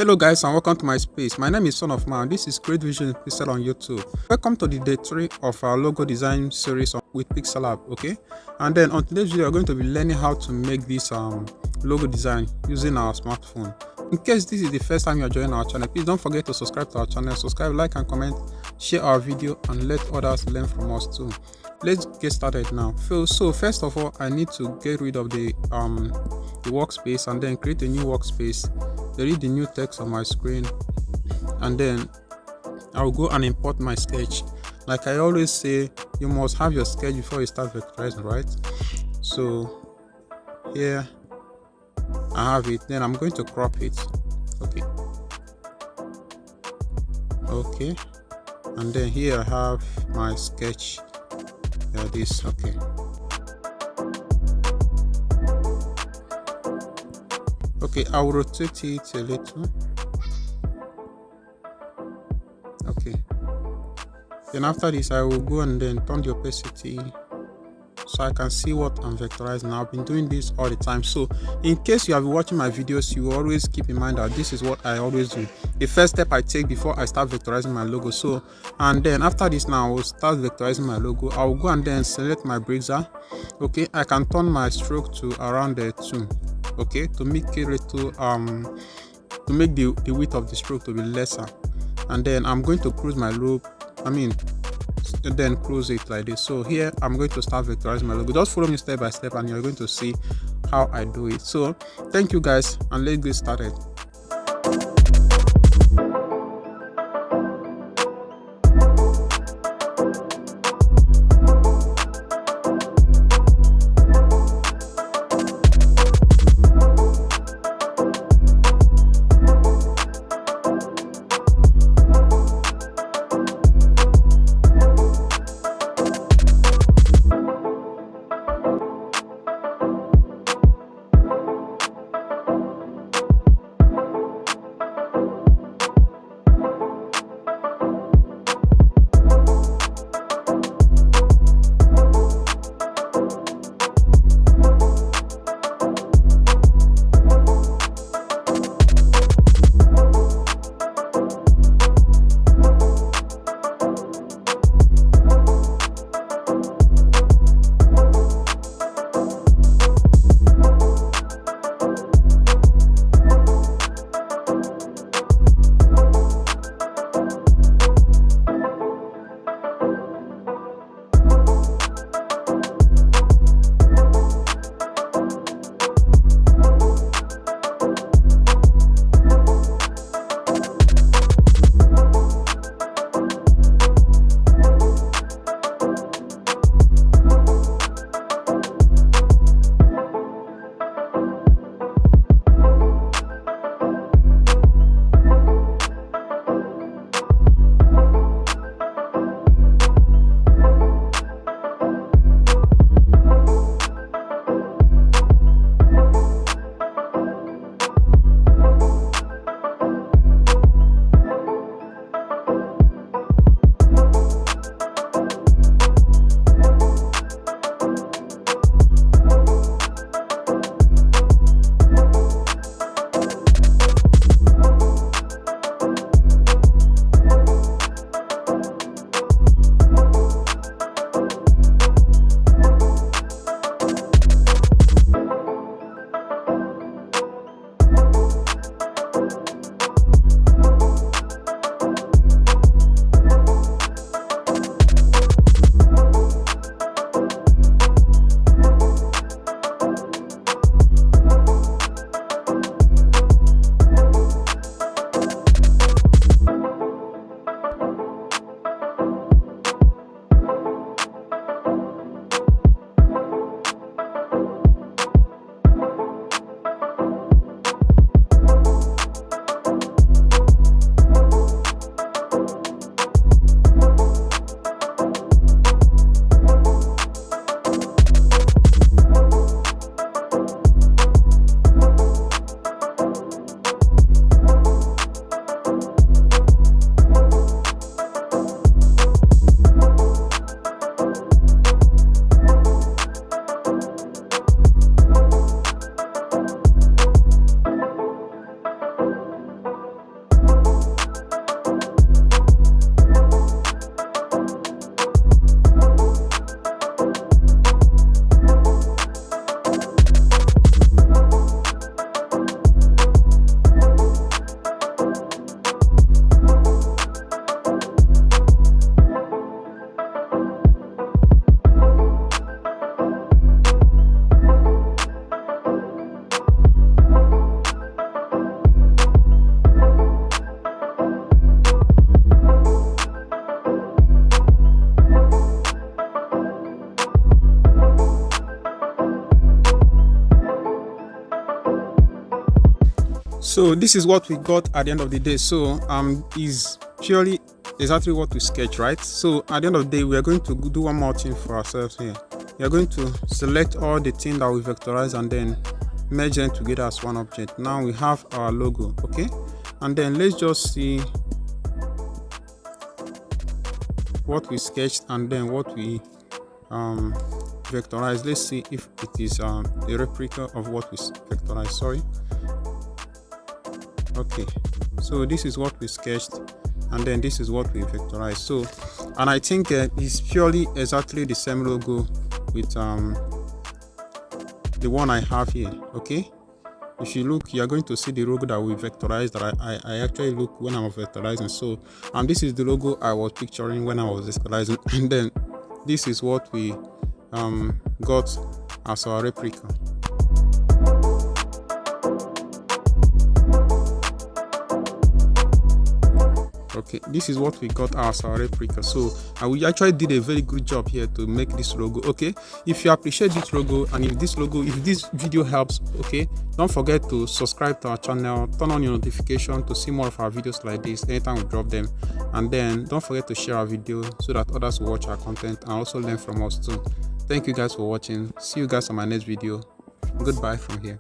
Hello guys and welcome to my space. My name is Son of Man. This is Create Vision Pixel on YouTube. Welcome to the day 3 of our logo design series with PIXELLAB, okay? And then on today's video, we're going to be learning how to make this logo design using our smartphone. In case this is the first time you're joining our channel, please don't forget to subscribe to our channel. Subscribe, like and comment, share our video and let others learn from us too. Let's get started now. So first of all, I need to get rid of the workspace and then create a new workspace. Delete the new text on my screen and then I'll go and import my sketch. Like I always say, you must have your sketch before you start vectorizing, right? So here I have it. Then I'm going to crop it. Okay, and then here I have my sketch. This okay, I'll rotate it a little. Okay, then after this I will go and then turn the opacity so I can see what I'm vectorizing. I've been doing this all the time, so in case you have been watching my videos, you always keep in mind that this is what I always do. The first step I take before I start vectorizing my logo. So and then after this, now I will start vectorizing my logo. I will go and then select my BEIZER. Okay, I can turn my stroke to around 2, okay, to make it little to make the width of the stroke to be lesser. And then I'm going to close my loop, then close it like this. So here I'm going to start vectorizing my logo. Just follow me step by step and you're going to see how I do it. So thank you guys and let's get started. So this is what we got at the end of the day. So is purely exactly what we sketch, right? So at the end of the day, we are going to do one more thing for ourselves here. We are going to select all the things that we vectorize and then merge them together as one object. Now we have our logo, okay? And then let's just see what we sketched and then what we vectorize. Let's see if it is a replica of what we vectorized. Sorry. Okay, so this is what we sketched and then this is what we vectorized. So, and I think it's purely exactly the same logo with the one I have here. Okay, if you look, you are going to see the logo that we vectorized, that I actually look when I was vectorizing. So this is the logo I was picturing when I was vectorizing, and then this is what we got as our replica. Okay, this is what we got as our replica. So we actually did a very good job here to make this logo. Okay, if you appreciate this logo and if this video helps, okay, don't forget to subscribe to our channel, turn on your notification to see more of our videos like this anytime we drop them, and then don't forget to share our video so that others will watch our content and also learn from us too. Thank you guys for watching. See you guys on my next video. Goodbye from here.